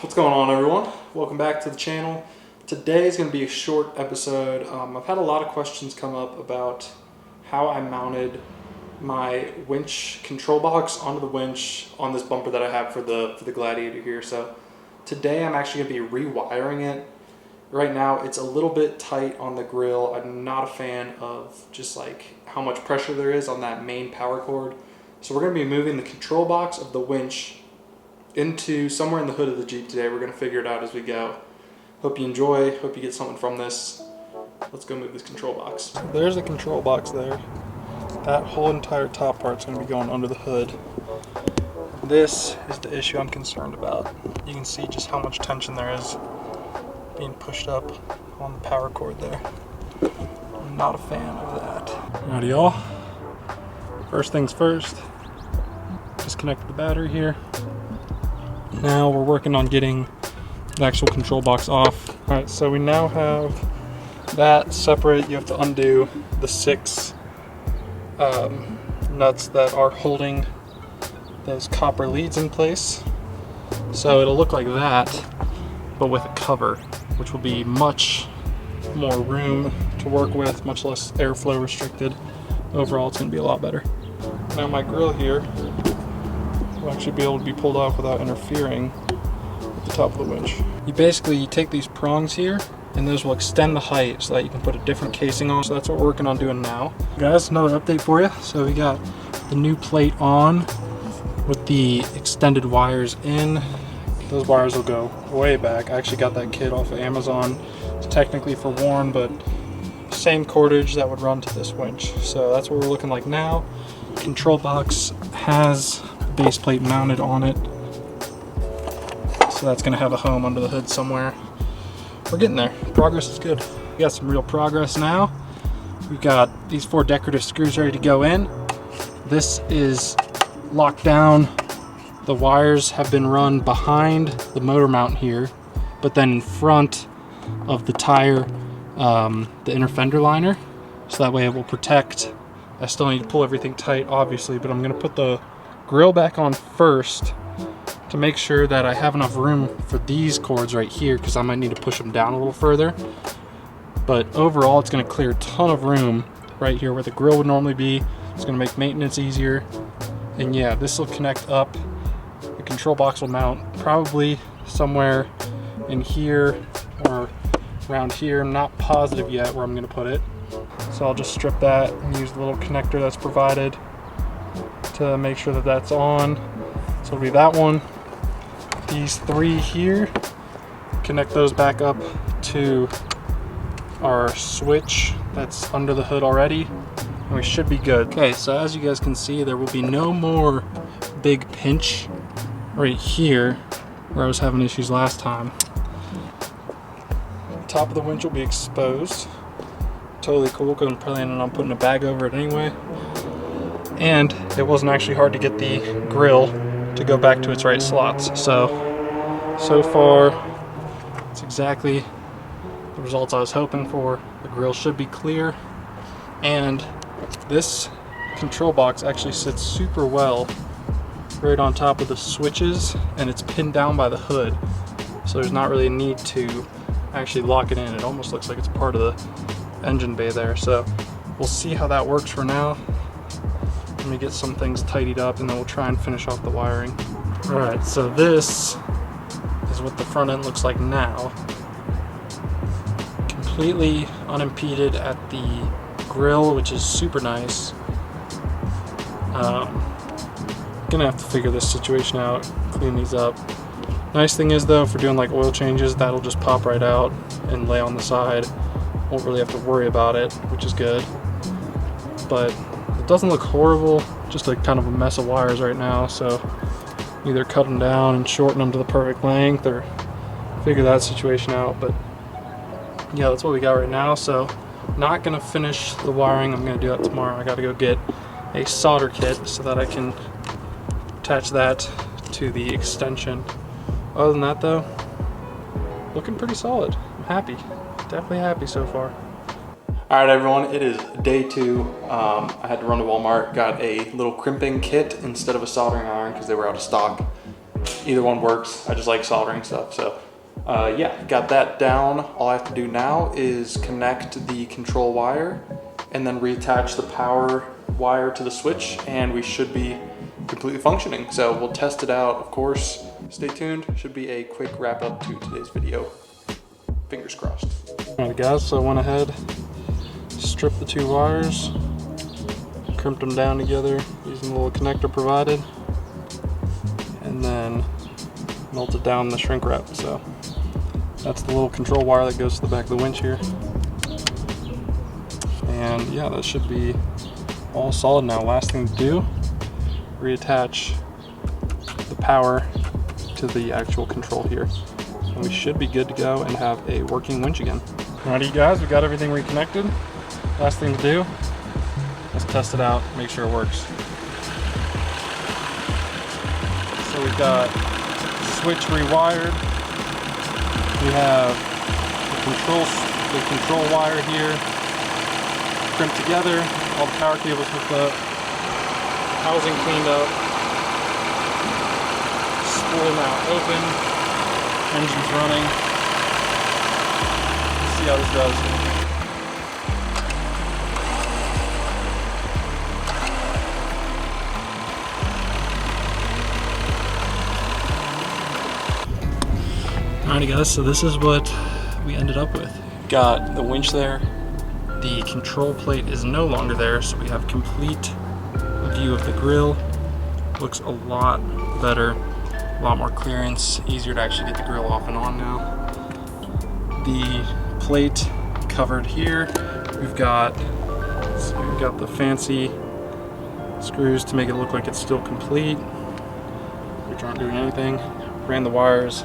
What's going on, everyone? Welcome back to the channel. Today is going to be a short episode. I've had a lot of questions come up about how I mounted my winch control box onto the winch on this bumper that I have for the Gladiator here. So today I'm actually going to be rewiring it. Right now it's a little bit tight on the grill. I'm not a fan of just like how much pressure there is on that main power cord. So we're going to be moving the control box of the winch into somewhere in the hood of the Jeep today. We're going to figure it out as we go. Hope you enjoy, hope you get something from this. Let's go move this control box. There's the control box there. That whole entire top part's going to be going under the hood. This is the issue I'm concerned about. You can see just how much tension there is being pushed up on the power cord there. I'm not a fan of that. Alrighty, y'all. First things first, disconnect the battery here. Now we're working on getting the actual control box off. Alright, so we now have that separate. You have to undo the 6 nuts that are holding those copper leads in place. So it'll look like that, but with a cover, which will be much more room to work with, much less airflow restricted. Overall, it's going to be a lot better. Now my grill here will actually be able to be pulled off without interfering with the top of the winch. You take these prongs here, and those will extend the height so that you can put a different casing on. So that's what we're working on doing now. Guys, another update for you. So we got the new plate on with the extended wires in. Those wires will go way back. I actually got that kit off of Amazon. It's technically for worn, but same cordage that would run to this winch. So that's what we're looking like now. Control box has base plate mounted on it, so that's going to have a home under the hood somewhere. We're getting there. Progress is good. We got some real progress now. We've got these 4 decorative screws ready to go in. This is locked down. The wires have been run behind the motor mount here, but then in front of the tire, the inner fender liner, so that way it will protect. I still need to pull everything tight, obviously, but I'm going to put the grill back on first to make sure that I have enough room for these cords right here, because I might need to push them down a little further. But overall, it's going to clear a ton of room right here where the grill would normally be. It's going to make maintenance easier. And yeah, this will connect up. The control box will mount probably somewhere in here or around here. I'm not positive yet where I'm going to put it. So I'll just strip that and use the little connector that's provided to make sure that that's on. So it'll be that one. These 3 here, connect those back up to our switch that's under the hood already, and we should be good. Okay, so as you guys can see, there will be no more big pinch right here where I was having issues last time. The top of the winch will be exposed. Totally cool, because I'm planning on putting a bag over it anyway. And it wasn't actually hard to get the grill to go back to its right slots. So far, it's exactly the results I was hoping for. The grill should be clear. And this control box actually sits super well right on top of the switches, and it's pinned down by the hood. So there's not really a need to actually lock it in. It almost looks like it's part of the engine bay there. So we'll see how that works for now. Let me get some things tidied up, and then we'll try and finish off the wiring. Alright, so this is what the front end looks like now. Completely unimpeded at the grill, which is super nice. Gonna have to figure this situation out, clean these up. Nice thing is though, for doing like oil changes, that'll just pop right out and lay on the side. Won't really have to worry about it, which is good. But it doesn't look horrible, just like kind of a mess of wires right now, so either cut them down and shorten them to the perfect length or figure that situation out. But yeah, that's what we got right now. So not gonna finish the wiring. I'm gonna do that tomorrow. I gotta go get a solder kit so that I can attach that to the extension. Other than that though, looking pretty solid. I'm happy, definitely happy so far. All right, everyone, it is day 2. I had to run to Walmart, got a little crimping kit instead of a soldering iron because they were out of stock. Either one works. I just like soldering stuff. So yeah, got that down. All I have to do now is connect the control wire and then reattach the power wire to the switch, and we should be completely functioning. So we'll test it out, of course. Stay tuned. Should be a quick wrap up to today's video. Fingers crossed. All right guys, so I went ahead, stripped the two wires, crimped them down together using the little connector provided, and then melted down the shrink wrap. So that's the little control wire that goes to the back of the winch here. And yeah, that should be all solid now. Last thing to do, reattach the power to the actual control here. And we should be good to go and have a working winch again. Alrighty guys, we got everything reconnected. Last thing to do, let's test it out, make sure it works. So we've got the switch rewired. We have the control wire here crimped together, all the power cables hooked up, housing cleaned up, spool now open. Engine's running. Let's see how this does. Alrighty guys, so this is what we ended up with. Got the winch there. The control plate is no longer there, so we have complete view of the grill. Looks a lot better. A lot more clearance, easier to actually get the grill off and on now. The plate covered here. We've got the fancy screws to make it look like it's still complete, which aren't doing anything. Ran the wires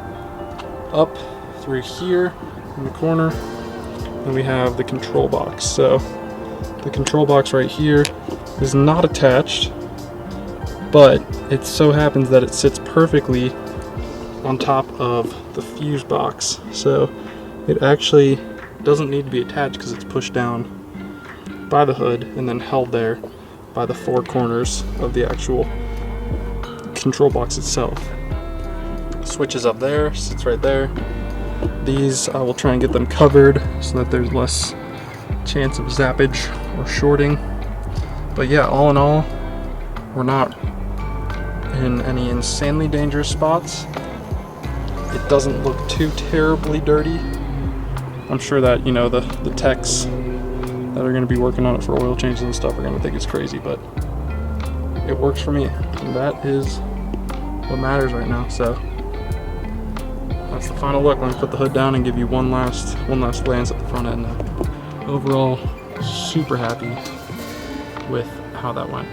up through here in the corner. Then we have the control box. So the control box right here is not attached, but it so happens that it sits perfectly on top of the fuse box. So it actually doesn't need to be attached because it's pushed down by the hood and then held there by the four corners of the actual control box itself. Switch is up there, sits right there. These, I will try and get them covered so that there's less chance of zappage or shorting. But yeah, all in all, we're not in any insanely dangerous spots. It doesn't look too terribly dirty. I'm sure that, you know, the techs that are going to be working on it for oil changes and stuff are going to think it's crazy, but it works for me, and that is what matters right now. So that's the final look. Let me put the hood down and give you one last glance at the front end. Overall, super happy with how that went.